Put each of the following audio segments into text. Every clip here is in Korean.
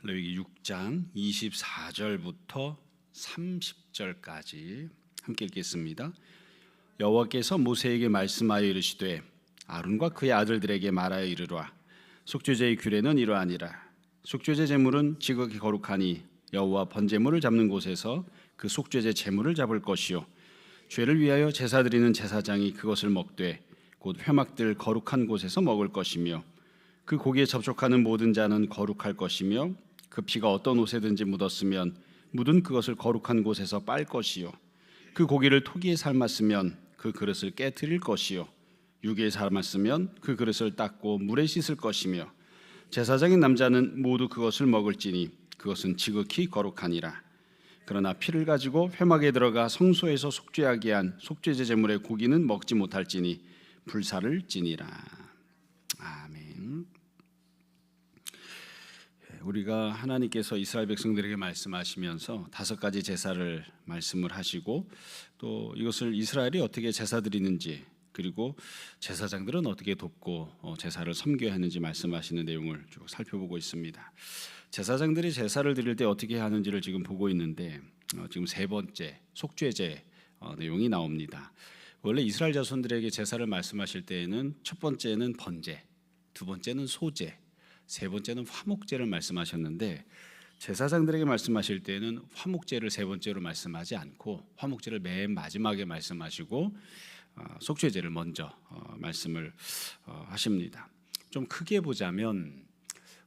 레위기 6장 24절부터 30절까지 함께 읽겠습니다. 여호와께서 모세에게 말씀하여 이르시되 아론과 그의 아들들에게 말하여 이르라. 속죄제의 규례는 이러하니라. 속죄제 제물은 지극히 거룩하니 여호와 번제물을 잡는 곳에서 그 속죄제 제물을 잡을 것이요 죄를 위하여 제사 드리는 제사장이 그것을 먹되 곧 회막들 거룩한 곳에서 먹을 것이며 그 고기에 접촉하는 모든 자는 거룩할 것이며 그 피가 어떤 옷에든지 묻었으면 묻은 그것을 거룩한 곳에서 빨 것이요 그 고기를 토기에 삶았으면 그 그릇을 깨트릴 것이요 유기에 삶았으면 그 그릇을 닦고 물에 씻을 것이며 제사장인 남자는 모두 그것을 먹을지니 그것은 지극히 거룩하니라. 그러나 피를 가지고 회막에 들어가 성소에서 속죄하게 한 속죄제 제물의 고기는 먹지 못할지니 불사를 지니라. 아멘. 우리가 하나님께서 이스라엘 백성들에게 말씀하시면서 5가지 제사를 말씀을 하시고 또 이것을 이스라엘이 어떻게 제사 드리는지 그리고 제사장들은 어떻게 돕고 제사를 섬겨야 하는지 말씀하시는 내용을 쭉 살펴보고 있습니다. 제사장들이 제사를 드릴 때 어떻게 하는지를 지금 보고 있는데 지금 3번째 속죄제 내용이 나옵니다. 원래 이스라엘 자손들에게 제사를 말씀하실 때에는 첫 번째는 번제, 두 번째는 소제, 세 번째는 화목제를 말씀하셨는데 제사장들에게 말씀하실 때는 화목제를 세 번째로 말씀하지 않고 화목제를 맨 마지막에 말씀하시고 속죄제를 먼저 말씀을 하십니다. 좀 크게 보자면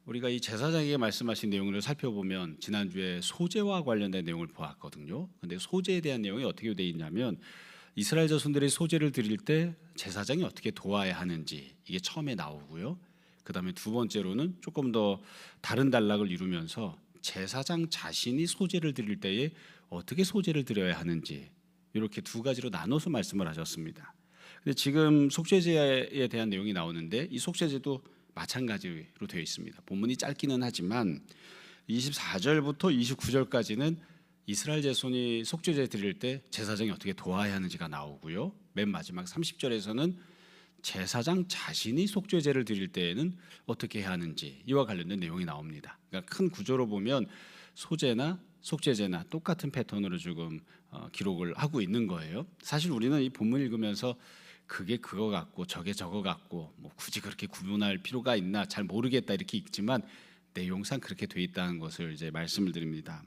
우리가 이 제사장에게 말씀하신 내용을 살펴보면 지난주에 소제와 관련된 내용을 보았거든요. 근데 소제에 대한 내용이 어떻게 되어 있냐면 이스라엘 자손들이 소제를 드릴 때 제사장이 어떻게 도와야 하는지 이게 처음에 나오고요. 그 다음에 두 번째로는 조금 더 다른 단락을 이루면서 제사장 자신이 소제를 드릴 때에 어떻게 소제를 드려야 하는지 이렇게 2가지로 나눠서 말씀을 하셨습니다. 근데 지금 속죄제에 대한 내용이 나오는데 이 속죄제도 마찬가지로 되어 있습니다. 본문이 짧기는 하지만 24절부터 29절까지는 이스라엘 자손이 속죄제 드릴 때 제사장이 어떻게 도와야 하는지가 나오고요. 맨 마지막 30절에서는 제사장 자신이 속죄제를 드릴 때에는 어떻게 해야 하는지 이와 관련된 내용이 나옵니다. 그러니까 큰 구조로 보면 소제나 속죄제나 똑같은 패턴으로 지금 기록을 하고 있는 거예요. 사실 우리는 이 본문 읽으면서 그게 그거 같고 저게 저거 같고 뭐 굳이 그렇게 구분할 필요가 있나 잘 모르겠다 이렇게 읽지만 내용상 그렇게 돼 있다는 것을 이제 말씀을 드립니다.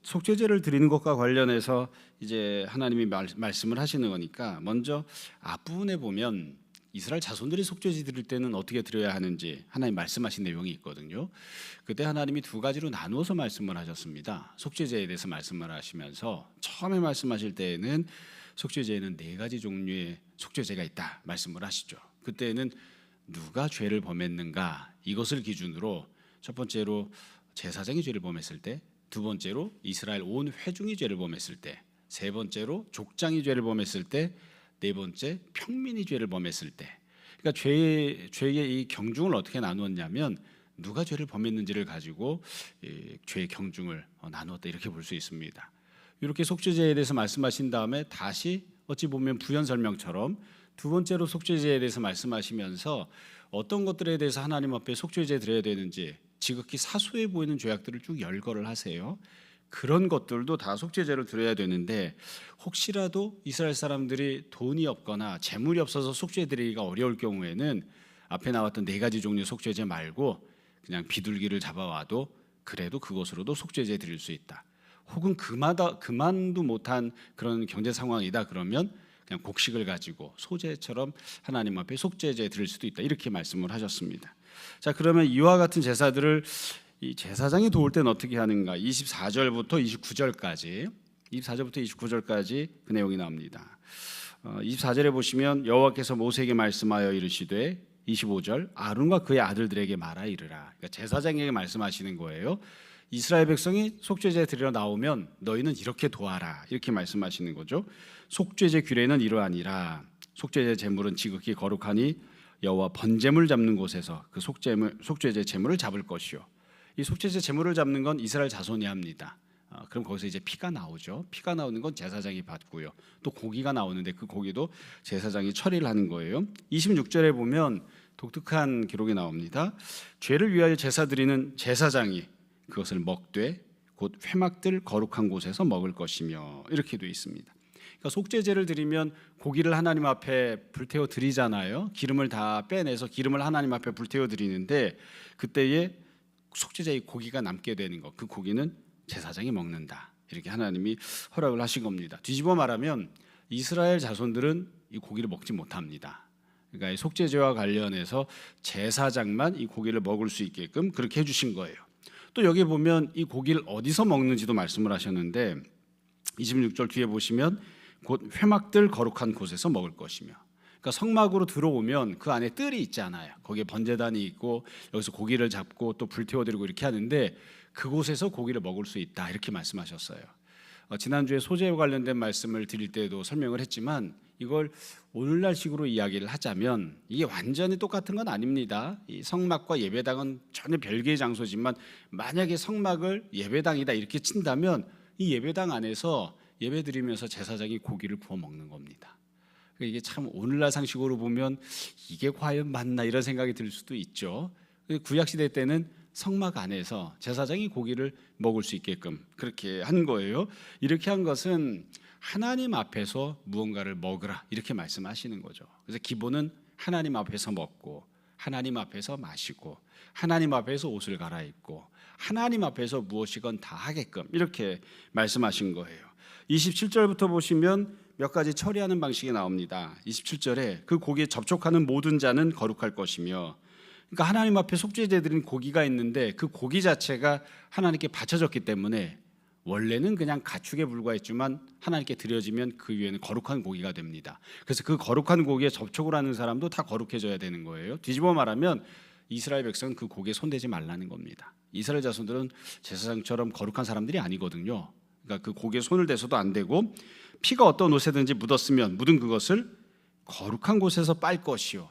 속죄제를 드리는 것과 관련해서 이제 하나님이 말씀을 하시는 거니까 먼저 앞부분에 보면 이스라엘 자손들이 속죄제 드릴 때는 어떻게 드려야 하는지 하나님 말씀하신 내용이 있거든요. 그때 하나님이 2가지로 나누어서 말씀을 하셨습니다. 속죄제에 대해서 말씀을 하시면서 처음에 말씀하실 때에는 속죄제에는 4가지 종류의 속죄제가 있다 말씀을 하시죠. 그때는 누가 죄를 범했는가 이것을 기준으로 첫 번째로 제사장이 죄를 범했을 때, 두 번째로 이스라엘 온 회중이 죄를 범했을 때, 세 번째로 족장이 죄를 범했을 때, 네 번째 평민이 죄를 범했을 때. 그러니까 죄의 이 경중을 어떻게 나누었냐면 누가 죄를 범했는지를 가지고 죄의 경중을 나누었다 이렇게 볼 수 있습니다. 이렇게 속죄제에 대해서 말씀하신 다음에 다시 어찌 보면 부연 설명처럼 두 번째로 속죄제에 대해서 말씀하시면서 어떤 것들에 대해서 하나님 앞에 속죄제 드려야 되는지 지극히 사소해 보이는 죄악들을 쭉 열거를 하세요. 그런 것들도 다 속죄제를 드려야 되는데 혹시라도 이스라엘 사람들이 돈이 없거나 재물이 없어서 속죄 드리기가 어려울 경우에는 앞에 나왔던 4가지 종류의 속죄제 말고 그냥 비둘기를 잡아와도 그래도 그것으로도 속죄제 드릴 수 있다. 혹은 그만도 못한 그런 경제 상황이다 그러면 그냥 곡식을 가지고 소제처럼 하나님 앞에 속죄제 드릴 수도 있다 이렇게 말씀을 하셨습니다. 자, 그러면 이와 같은 제사들을 이 제사장이 도울 때는 어떻게 하는가? 24절부터 29절까지 그 내용이 나옵니다. 24절에 보시면 여호와께서 모세에게 말씀하여 이르시되 25절 아론과 그의 아들들에게 말하 이르라. 그러니까 제사장에게 말씀하시는 거예요. 이스라엘 백성이 속죄제 드리러 나오면 너희는 이렇게 도와라 이렇게 말씀하시는 거죠. 속죄제 규례는 이러하니라. 속죄제 제물은 지극히 거룩하니 여호와 번제물 잡는 곳에서 그 속죄제 제물을 잡을 것이요. 이 속죄제 제물을 잡는 건 이스라엘 자손이 합니다. 그럼 거기서 이제 피가 나오죠. 피가 나오는 건 제사장이 받고요. 또 고기가 나오는데 그 고기도 제사장이 처리를 하는 거예요. 26절에 보면 독특한 기록이 나옵니다. 죄를 위하여 제사 드리는 제사장이 그것을 먹되 곧 회막들 거룩한 곳에서 먹을 것이며, 이렇게 되어 있습니다. 그러니까 속죄제를 드리면 고기를 하나님 앞에 불태워 드리잖아요. 기름을 다 빼내서 기름을 하나님 앞에 불태워 드리는데, 그때에 속죄제의 고기가 남게 되는 것, 그 고기는 제사장이 먹는다, 이렇게 하나님이 허락을 하신 겁니다. 뒤집어 말하면 이스라엘 자손들은 이 고기를 먹지 못합니다. 그러니까 이 속죄제와 관련해서 제사장만 이 고기를 먹을 수 있게끔 그렇게 해주신 거예요. 또 여기 보면 이 고기를 어디서 먹는지도 말씀을 하셨는데, 26절 뒤에 보시면 곧 회막들 거룩한 곳에서 먹을 것이며, 그러니까 성막으로 들어오면 그 안에 뜰이 있잖아요. 거기에 번제단이 있고 여기서 고기를 잡고 또 불태워드리고 이렇게 하는데, 그곳에서 고기를 먹을 수 있다, 이렇게 말씀하셨어요. 지난주에 소재와 관련된 말씀을 드릴 때도 설명을 했지만, 이걸 오늘날식으로 이야기를 하자면 이게 완전히 똑같은 건 아닙니다. 이 성막과 예배당은 전혀 별개의 장소지만, 만약에 성막을 예배당이다 이렇게 친다면 이 예배당 안에서 예배드리면서 제사장이 고기를 구워 먹는 겁니다. 이게 참 오늘날 상식으로 보면 이게 과연 맞나, 이런 생각이 들 수도 있죠. 구약시대 때는 성막 안에서 제사장이 고기를 먹을 수 있게끔 그렇게 한 거예요. 이렇게 한 것은 하나님 앞에서 무언가를 먹으라, 이렇게 말씀하시는 거죠. 그래서 기본은 하나님 앞에서 먹고, 하나님 앞에서 마시고, 하나님 앞에서 옷을 갈아입고, 하나님 앞에서 무엇이건 다 하게끔 이렇게 말씀하신 거예요. 27절부터 보시면 몇 가지 처리하는 방식이 나옵니다. 27절에 그 고기에 접촉하는 모든 자는 거룩할 것이며, 그러니까 하나님 앞에 속죄제 드린 고기가 있는데 그 고기 자체가 하나님께 바쳐졌기 때문에 원래는 그냥 가축에 불과했지만 하나님께 드려지면 그 위에는 거룩한 고기가 됩니다. 그래서 그 거룩한 고기에 접촉을 하는 사람도 다 거룩해져야 되는 거예요. 뒤집어 말하면 이스라엘 백성은 그 고기에 손대지 말라는 겁니다. 이스라엘 자손들은 제사장처럼 거룩한 사람들이 아니거든요. 그러니까 그 고기에 손을 대서도 안 되고, 피가 어떤 옷에든지 묻었으면 묻은 그것을 거룩한 곳에서 빨 것이요.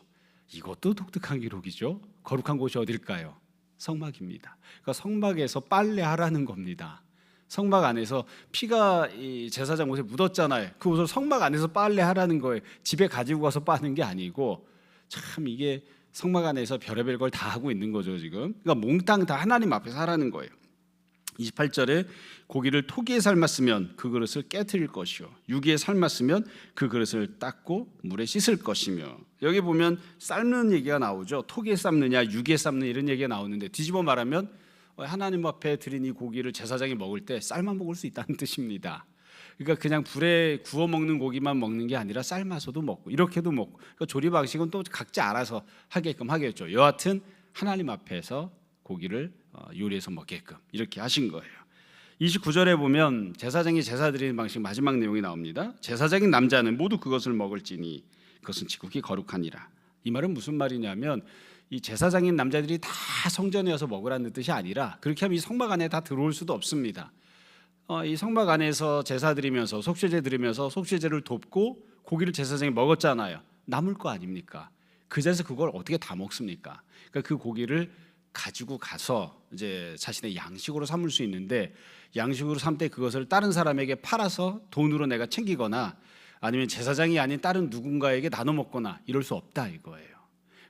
이것도 독특한 기록이죠. 거룩한 곳이 어딜까요? 성막입니다. 그러니까 성막에서 빨래하라는 겁니다. 성막 안에서 피가 이 제사장 옷에 묻었잖아요. 그 옷을 성막 안에서 빨래하라는 거예요. 집에 가지고 가서 빠는 게 아니고, 참 이게 성막 안에서 별의별 걸 다 하고 있는 거죠 지금. 그러니까 몽땅 다 하나님 앞에서 하라는 거예요. 28절에 고기를 토기에 삶았으면 그 그릇을 깨트릴 것이요, 유기에 삶았으면 그 그릇을 닦고 물에 씻을 것이며, 여기 보면 삶는 얘기가 나오죠. 토기에 삶느냐 유기에 삶느냐 이런 얘기가 나오는데, 뒤집어 말하면 하나님 앞에 드린 이 고기를 제사장이 먹을 때 삶아 먹을 수 있다는 뜻입니다. 그러니까 그냥 불에 구워 먹는 고기만 먹는 게 아니라 삶아서도 먹고 이렇게도 먹고, 그러니까 조리 방식은 또 각자 알아서 하게끔 하겠죠. 여하튼 하나님 앞에서 고기를 요리해서 먹게끔 이렇게 하신 거예요. 29절에 보면 제사장이 제사 드리는 방식 마지막 내용이 나옵니다. 제사장인 남자는 모두 그것을 먹을지니 그것은 지극히 거룩하니라. 이 말은 무슨 말이냐면, 이 제사장인 남자들이 다 성전에 와서 먹으라는 뜻이 아니라, 그렇게 하면 이 성막 안에 다 들어올 수도 없습니다. 이 성막 안에서 제사 드리면서 속죄제 드리면서 속죄제를 돕고 고기를 제사장이 먹었잖아요. 남을 거 아닙니까? 그 자리에서 그걸 어떻게 다 먹습니까? 그러니까 그 고기를 가지고 가서 이제 자신의 양식으로 삼을 수 있는데, 양식으로 삼 때 그것을 다른 사람에게 팔아서 돈으로 내가 챙기거나 아니면 제사장이 아닌 다른 누군가에게 나눠 먹거나 이럴 수 없다 이거예요.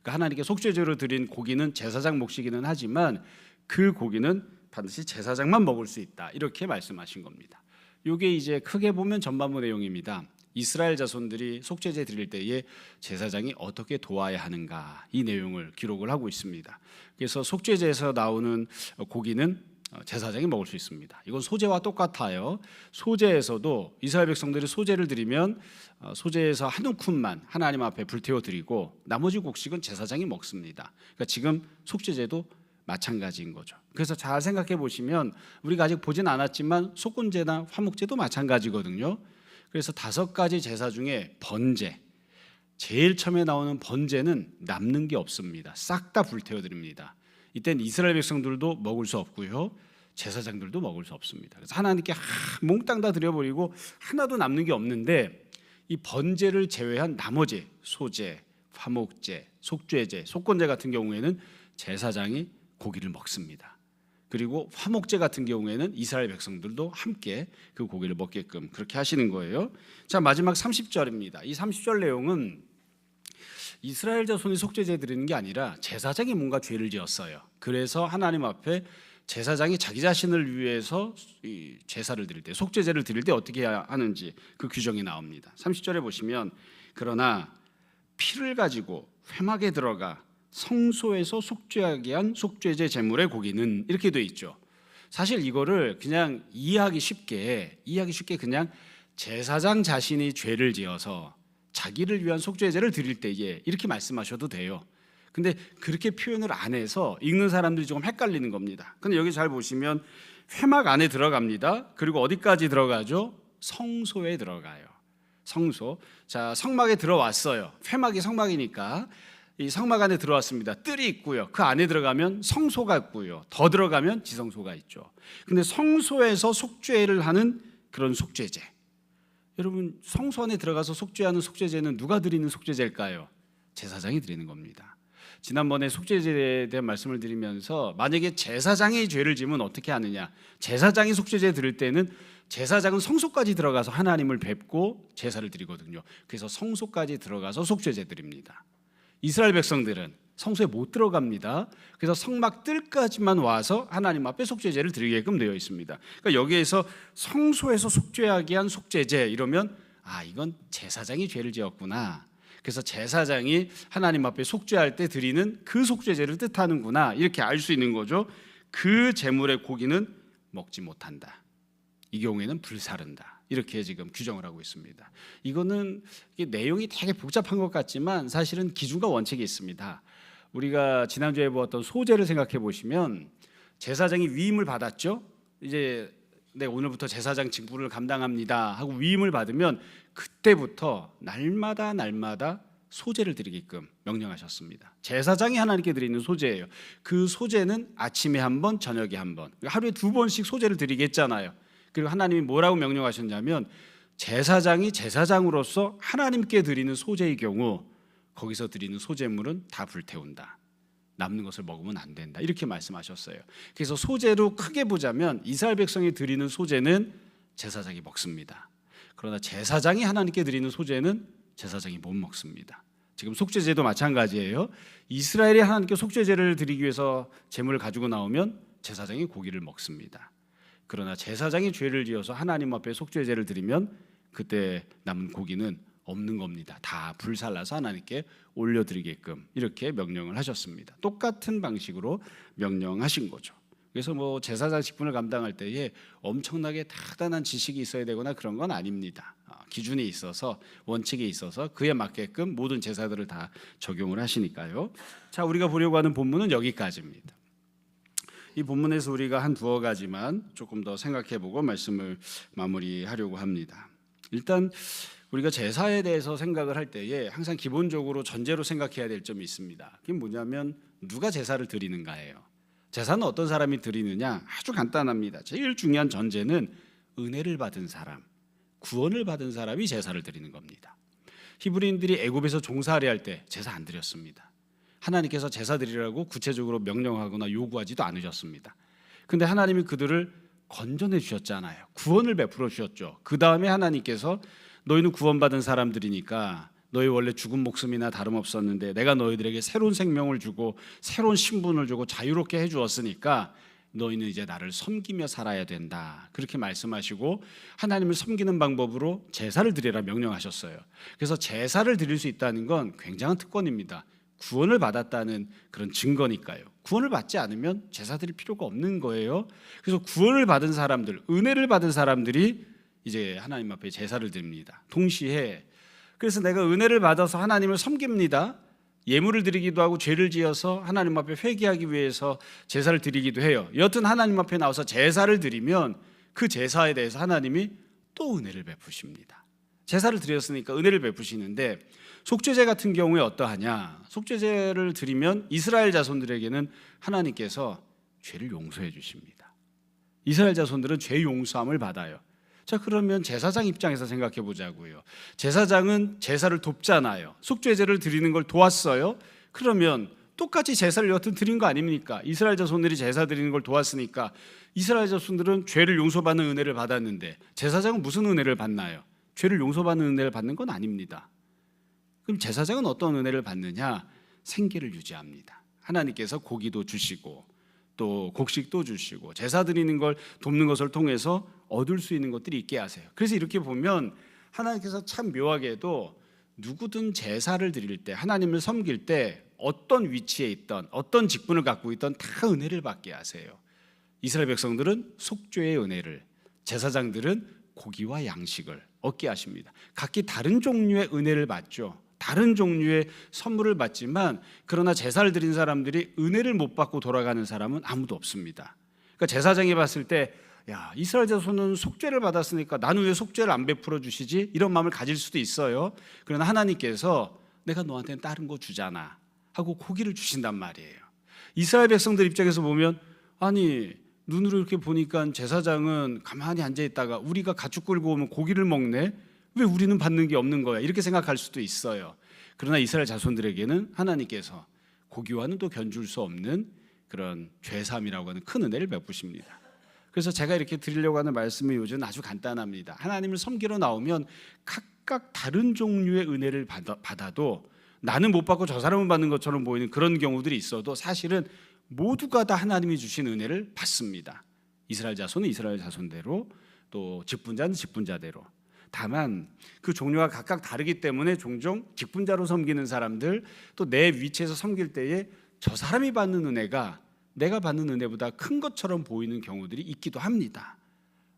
그러니까 하나님께 속죄제로 드린 고기는 제사장 몫이기는 하지만 그 고기는 반드시 제사장만 먹을 수 있다, 이렇게 말씀하신 겁니다. 이게 이제 크게 보면 전반부 내용입니다. 이스라엘 자손들이 속죄제 드릴 때에 제사장이 어떻게 도와야 하는가, 이 내용을 기록을 하고 있습니다. 그래서 속죄제에서 나오는 고기는 제사장이 먹을 수 있습니다. 이건 소제와 똑같아요. 소제에서도 이스라엘 백성들이 소제를 드리면 소제에서 한 움큼만 하나님 앞에 불태워 드리고 나머지 곡식은 제사장이 먹습니다. 그러니까 지금 속죄제도 마찬가지인 거죠. 그래서 잘 생각해 보시면 우리가 아직 보진 않았지만 속건제나 화목제도 마찬가지거든요. 그래서 5가지 제사 중에 번제, 제일 처음에 나오는 번제는 남는 게 없습니다. 싹 다 불태워 드립니다. 이때는 이스라엘 백성들도 먹을 수 없고요, 제사장들도 먹을 수 없습니다. 그래서 하나님께 몽땅 다 드려버리고 하나도 남는 게 없는데, 이 번제를 제외한 나머지 소제, 화목제, 속죄제, 속건제 같은 경우에는 제사장이 고기를 먹습니다. 그리고 화목제 같은 경우에는 이스라엘 백성들도 함께 그 고기를 먹게끔 그렇게 하시는 거예요. 자, 마지막 30절입니다. 이 30절 내용은 이스라엘 자손이 속죄제 드리는 게 아니라 제사장이 뭔가 죄를 지었어요. 그래서 하나님 앞에 제사장이 자기 자신을 위해서 이 제사를 드릴 때, 속죄제를 드릴 때 어떻게 해야 하는지 그 규정이 나옵니다. 30절에 보시면 그러나 피를 가지고 회막에 들어가 성소에서 속죄하게 한 속죄제 제물의 고기는 이렇게 돼 있죠. 사실 이거를 그냥 이해하기 쉽게 그냥 제사장 자신이 죄를 지어서 자기를 위한 속죄제를 드릴 때에 이렇게 말씀하셔도 돼요. 근데 그렇게 표현을 안 해서 읽는 사람들이 조금 헷갈리는 겁니다. 근데 여기 잘 보시면 회막 안에 들어갑니다. 그리고 어디까지 들어가죠? 성소에 들어가요. 성소. 자, 성막에 들어왔어요. 회막이 성막이니까 이 성막 안에 들어왔습니다. 뜰이 있고요. 그 안에 들어가면 성소가 있고요. 더 들어가면 지성소가 있죠. 근데 성소에서 속죄를 하는 그런 속죄제. 여러분, 성소 안에 들어가서 속죄하는 속죄제는 누가 드리는 속죄제일까요? 제사장이 드리는 겁니다. 지난번에 속죄제에 대한 말씀을 드리면서 만약에 제사장이 죄를 지으면 어떻게 하느냐, 제사장이 속죄제 드릴 때는 제사장은 성소까지 들어가서 하나님을 뵙고 제사를 드리거든요. 그래서 성소까지 들어가서 속죄제 드립니다. 이스라엘 백성들은 성소에 못 들어갑니다. 그래서 성막 뜰까지만 와서 하나님 앞에 속죄제를 드리게끔 되어 있습니다. 그러니까 여기에서 성소에서 속죄하게 한 속죄제 이러면 이건 제사장이 죄를 지었구나. 그래서 제사장이 하나님 앞에 속죄할 때 드리는 그 속죄제를 뜻하는구나, 이렇게 알 수 있는 거죠. 그 제물의 고기는 먹지 못한다. 이 경우에는 불사른다. 이렇게 지금 규정을 하고 있습니다. 이거는 내용이 되게 복잡한 것 같지만 사실은 기준과 원칙이 있습니다. 우리가 지난주에 보았던 소제를 생각해 보시면 제사장이 위임을 받았죠. 이제 오늘부터 제사장 직분을 감당합니다 하고 위임을 받으면 그때부터 날마다 소제를 드리게끔 명령하셨습니다. 제사장이 하나님께 드리는 소제예요. 그 소제는 아침에 한 번, 저녁에 한 번, 하루에 2번씩 소제를 드리게 했잖아요. 그리고 하나님이 뭐라고 명령하셨냐면 제사장이 제사장으로서 하나님께 드리는 소제의 경우 거기서 드리는 소제물은 다 불태운다. 남는 것을 먹으면 안 된다. 이렇게 말씀하셨어요. 그래서 소제로 크게 보자면 이스라엘 백성이 드리는 소제는 제사장이 먹습니다. 그러나 제사장이 하나님께 드리는 소제는 제사장이 못 먹습니다. 지금 속죄제도 마찬가지예요. 이스라엘이 하나님께 속죄제를 드리기 위해서 제물을 가지고 나오면 제사장이 고기를 먹습니다. 그러나 제사장이 죄를 지어서 하나님 앞에 속죄제를 드리면 그때 남은 고기는 없는 겁니다. 다 불살라서 하나님께 올려드리게끔 이렇게 명령을 하셨습니다. 똑같은 방식으로 명령하신 거죠. 그래서 제사장 직분을 감당할 때에 엄청나게 대단한 지식이 있어야 되거나 그런 건 아닙니다. 기준이 있어서, 원칙이 있어서 그에 맞게끔 모든 제사들을 다 적용을 하시니까요. 자, 우리가 보려고 하는 본문은 여기까지입니다. 이 본문에서 우리가 한 두어 가지만 조금 더 생각해보고 말씀을 마무리하려고 합니다. 일단 우리가 제사에 대해서 생각을 할 때에 항상 기본적으로 전제로 생각해야 될 점이 있습니다. 그게 뭐냐면 누가 제사를 드리는가예요. 제사는 어떤 사람이 드리느냐? 아주 간단합니다. 제일 중요한 전제는 은혜를 받은 사람, 구원을 받은 사람이 제사를 드리는 겁니다. 히브리인들이 애굽에서 종살이 할 때 제사 안 드렸습니다. 하나님께서 제사 드리라고 구체적으로 명령하거나 요구하지도 않으셨습니다. 근데 하나님이 그들을 건져내 주셨잖아요. 구원을 베풀어 주셨죠. 그 다음에 하나님께서 너희는 구원받은 사람들이니까 너희 원래 죽은 목숨이나 다름없었는데 내가 너희들에게 새로운 생명을 주고 새로운 신분을 주고 자유롭게 해주었으니까 너희는 이제 나를 섬기며 살아야 된다. 그렇게 말씀하시고 하나님을 섬기는 방법으로 제사를 드리라 명령하셨어요. 그래서 제사를 드릴 수 있다는 건 굉장한 특권입니다. 구원을 받았다는 그런 증거니까요. 구원을 받지 않으면 제사 드릴 필요가 없는 거예요. 그래서 구원을 받은 사람들, 은혜를 받은 사람들이 이제 하나님 앞에 제사를 드립니다. 동시에 그래서 내가 은혜를 받아서 하나님을 섬깁니다. 예물을 드리기도 하고 죄를 지어서 하나님 앞에 회개하기 위해서 제사를 드리기도 해요. 여튼 하나님 앞에 나와서 제사를 드리면 그 제사에 대해서 하나님이 또 은혜를 베푸십니다. 제사를 드렸으니까 은혜를 베푸시는데 속죄제 같은 경우에 어떠하냐? 속죄제를 드리면 이스라엘 자손들에게는 하나님께서 죄를 용서해 주십니다. 이스라엘 자손들은 죄 용서함을 받아요. 자, 그러면 제사장 입장에서 생각해 보자고요. 제사장은 제사를 돕잖아요. 속죄제를 드리는 걸 도왔어요. 그러면 똑같이 제사를 여튼 드린 거 아닙니까? 이스라엘 자손들이 제사 드리는 걸 도왔으니까 이스라엘 자손들은 죄를 용서받는 은혜를 받았는데 제사장은 무슨 은혜를 받나요? 죄를 용서받는 은혜를 받는 건 아닙니다. 그럼 제사장은 어떤 은혜를 받느냐? 생계를 유지합니다. 하나님께서 고기도 주시고 또 곡식도 주시고 제사 드리는 걸 돕는 것을 통해서 얻을 수 있는 것들이 있게 하세요. 그래서 이렇게 보면 하나님께서 참 묘하게도 누구든 제사를 드릴 때, 하나님을 섬길 때 어떤 위치에 있던 어떤 직분을 갖고 있던 다 은혜를 받게 하세요. 이스라엘 백성들은 속죄의 은혜를, 제사장들은 고기와 양식을 얻게 하십니다. 각기 다른 종류의 은혜를 받죠. 다른 종류의 선물을 받지만 그러나 제사를 드린 사람들이 은혜를 못 받고 돌아가는 사람은 아무도 없습니다. 그러니까 제사장이 봤을 때 야, 이스라엘 자손은 속죄를 받았으니까 나는 왜 속죄를 안 베풀어 주시지? 이런 마음을 가질 수도 있어요. 그러나 하나님께서 내가 너한테는 다른 거 주잖아 하고 고기를 주신단 말이에요. 이스라엘 백성들 입장에서 보면 아니 눈으로 이렇게 보니까 제사장은 가만히 앉아 있다가 우리가 가축 끌고 오면 고기를 먹네? 왜 우리는 받는 게 없는 거야? 이렇게 생각할 수도 있어요. 그러나 이스라엘 자손들에게는 하나님께서 고기와는 또 견줄 수 없는 그런 죄삼이라고 하는 큰 은혜를 베푸십니다. 그래서 제가 이렇게 드리려고 하는 말씀의 요지는 아주 간단합니다. 하나님을 섬기러 나오면 각각 다른 종류의 은혜를 받아도 나는 못 받고 저 사람은 받는 것처럼 보이는 그런 경우들이 있어도 사실은 모두가 다 하나님이 주신 은혜를 받습니다. 이스라엘 자손은 이스라엘 자손대로, 또 직분자는 직분자대로. 다만 그 종류가 각각 다르기 때문에 종종 직분자로 섬기는 사람들, 또 내 위치에서 섬길 때에 저 사람이 받는 은혜가 내가 받는 은혜보다 큰 것처럼 보이는 경우들이 있기도 합니다.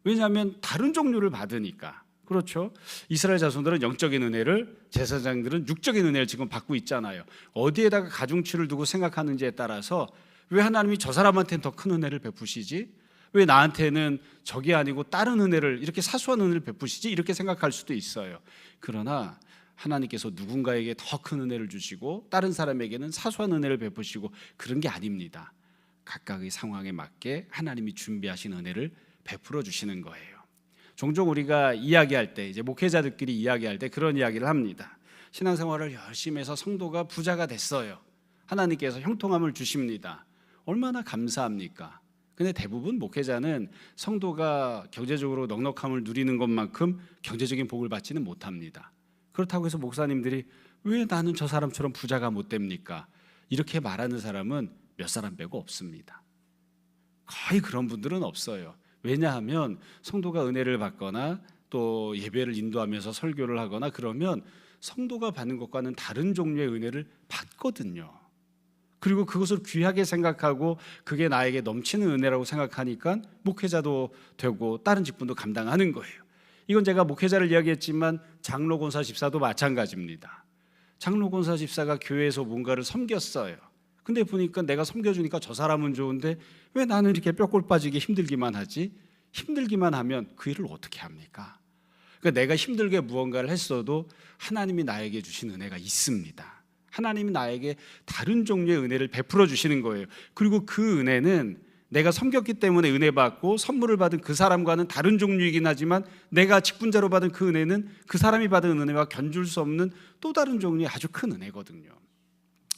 왜냐하면 다른 종류를 받으니까. 그렇죠? 이스라엘 자손들은 영적인 은혜를, 제사장들은 육적인 은혜를 지금 받고 있잖아요. 어디에다가 가중치를 두고 생각하는지에 따라서 왜 하나님이 저 사람한테는 더 큰 은혜를 베푸시지? 왜 나한테는 저게 아니고 다른 은혜를, 이렇게 사소한 은혜를 베푸시지? 이렇게 생각할 수도 있어요. 그러나 하나님께서 누군가에게 더 큰 은혜를 주시고 다른 사람에게는 사소한 은혜를 베푸시고 그런 게 아닙니다. 각각의 상황에 맞게 하나님이 준비하신 은혜를 베풀어 주시는 거예요. 종종 우리가 이야기할 때, 이제 목회자들끼리 이야기할 때 그런 이야기를 합니다. 신앙생활을 열심히 해서 성도가 부자가 됐어요. 하나님께서 형통함을 주십니다. 얼마나 감사합니까? 근데 대부분 목회자는 성도가 경제적으로 넉넉함을 누리는 것만큼 경제적인 복을 받지는 못합니다. 그렇다고 해서 목사님들이 왜 나는 저 사람처럼 부자가 못 됩니까? 이렇게 말하는 사람은 몇 사람 빼고 없습니다. 거의 그런 분들은 없어요. 왜냐하면 성도가 은혜를 받거나 또 예배를 인도하면서 설교를 하거나 그러면 성도가 받는 것과는 다른 종류의 은혜를 받거든요. 그리고 그것을 귀하게 생각하고 그게 나에게 넘치는 은혜라고 생각하니까 목회자도 되고 다른 직분도 감당하는 거예요. 이건 제가 목회자를 이야기했지만 장로, 권사, 집사도 마찬가지입니다. 장로, 권사, 집사가 교회에서 뭔가를 섬겼어요. 근데 보니까 내가 섬겨주니까 저 사람은 좋은데 왜 나는 이렇게 뼈골 빠지게 힘들기만 하지? 힘들기만 하면 그 일을 어떻게 합니까? 그러니까 내가 힘들게 무언가를 했어도 하나님이 나에게 주신 은혜가 있습니다. 하나님이 나에게 다른 종류의 은혜를 베풀어 주시는 거예요. 그리고 그 은혜는 내가 섬겼기 때문에 은혜 받고 선물을 받은 그 사람과는 다른 종류이긴 하지만 내가 직분자로 받은 그 은혜는 그 사람이 받은 은혜와 견줄 수 없는 또 다른 종류의 아주 큰 은혜거든요.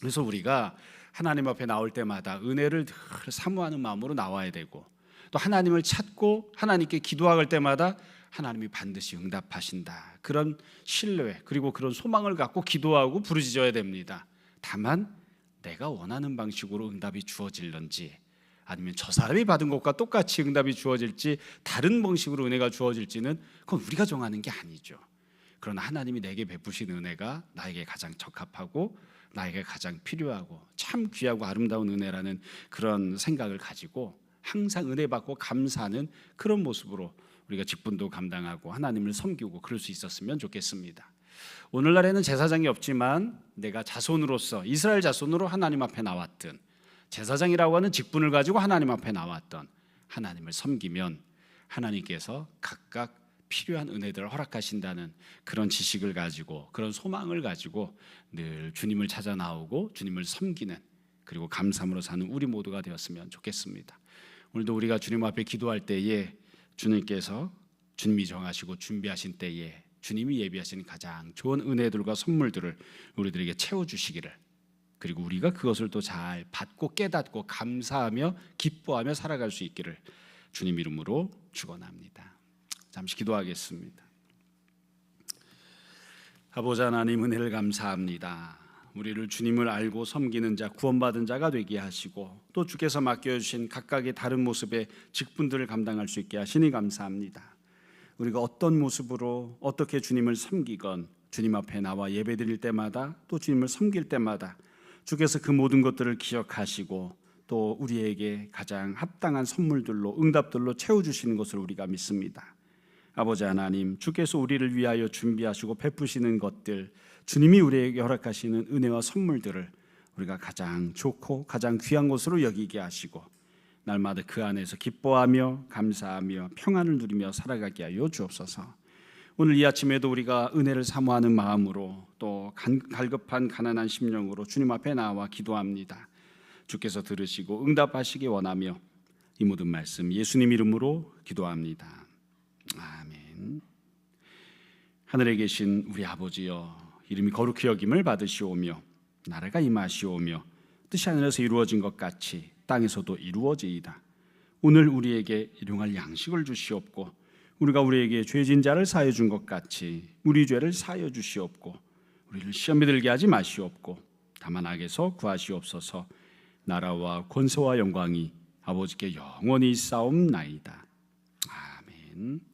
그래서 우리가 하나님 앞에 나올 때마다 은혜를 늘 사모하는 마음으로 나와야 되고, 또 하나님을 찾고 하나님께 기도할 때마다 하나님이 반드시 응답하신다, 그런 신뢰 그리고 그런 소망을 갖고 기도하고 부르짖어야 됩니다. 다만 내가 원하는 방식으로 응답이 주어질런지, 아니면 저 사람이 받은 것과 똑같이 응답이 주어질지 다른 방식으로 은혜가 주어질지는 그건 우리가 정하는 게 아니죠. 그러나 하나님이 내게 베푸신 은혜가 나에게 가장 적합하고 나에게 가장 필요하고 참 귀하고 아름다운 은혜라는 그런 생각을 가지고 항상 은혜 받고 감사하는 그런 모습으로 우리가 직분도 감당하고 하나님을 섬기고 그럴 수 있었으면 좋겠습니다. 오늘날에는 제사장이 없지만 내가 자손으로서 이스라엘 자손으로 하나님 앞에 나왔든, 제사장이라고 하는 직분을 가지고 하나님 앞에 나왔던 하나님을 섬기면 하나님께서 각각 필요한 은혜들을 허락하신다는 그런 지식을 가지고, 그런 소망을 가지고 늘 주님을 찾아 나오고 주님을 섬기는, 그리고 감사함으로 사는 우리 모두가 되었으면 좋겠습니다. 오늘도 우리가 주님 앞에 기도할 때에 주님께서 주님이 정하시고 준비하신 때에 주님이 예비하신 가장 좋은 은혜들과 선물들을 우리들에게 채워주시기를, 그리고 우리가 그것을 또 잘 받고 깨닫고 감사하며 기뻐하며 살아갈 수 있기를 주님 이름으로 축원합니다. 잠시 기도하겠습니다. 아버지 하나님, 은혜를 감사합니다. 우리를 주님을 알고 섬기는 자, 구원받은 자가 되게 하시고 또 주께서 맡겨주신 각각의 다른 모습의 직분들을 감당할 수 있게 하시니 감사합니다. 우리가 어떤 모습으로 어떻게 주님을 섬기건 주님 앞에 나와 예배드릴 때마다 또 주님을 섬길 때마다 주께서 그 모든 것들을 기억하시고 또 우리에게 가장 합당한 선물들로 응답들로 채워주시는 것을 우리가 믿습니다. 아버지 하나님, 주께서 우리를 위하여 준비하시고 베푸시는 것들, 주님이 우리에게 허락하시는 은혜와 선물들을 우리가 가장 좋고 가장 귀한 것으로 여기게 하시고 날마다 그 안에서 기뻐하며 감사하며 평안을 누리며 살아가게 하여 주옵소서. 오늘 이 아침에도 우리가 은혜를 사모하는 마음으로 또 갈급한 가난한 심령으로 주님 앞에 나와 기도합니다. 주께서 들으시고 응답하시기 원하며 이 모든 말씀 예수님 이름으로 기도합니다. 아멘. 하늘에 계신 우리 아버지여, 이름이 거룩히 여김을 받으시오며 나라가 임하시오며 뜻이 하늘에서 이루어진 것 같이 땅에서도 이루어지이다. 오늘 우리에게 일용할 양식을 주시옵고 우리가 우리에게 죄진 자를 사하여 준 것 같이 우리 죄를 사하여 주시옵고 우리를 시험에 들게 하지 마시옵고 다만 악에서 구하시옵소서. 나라와 권세와 영광이 아버지께 영원히 있사옵나이다. 아멘.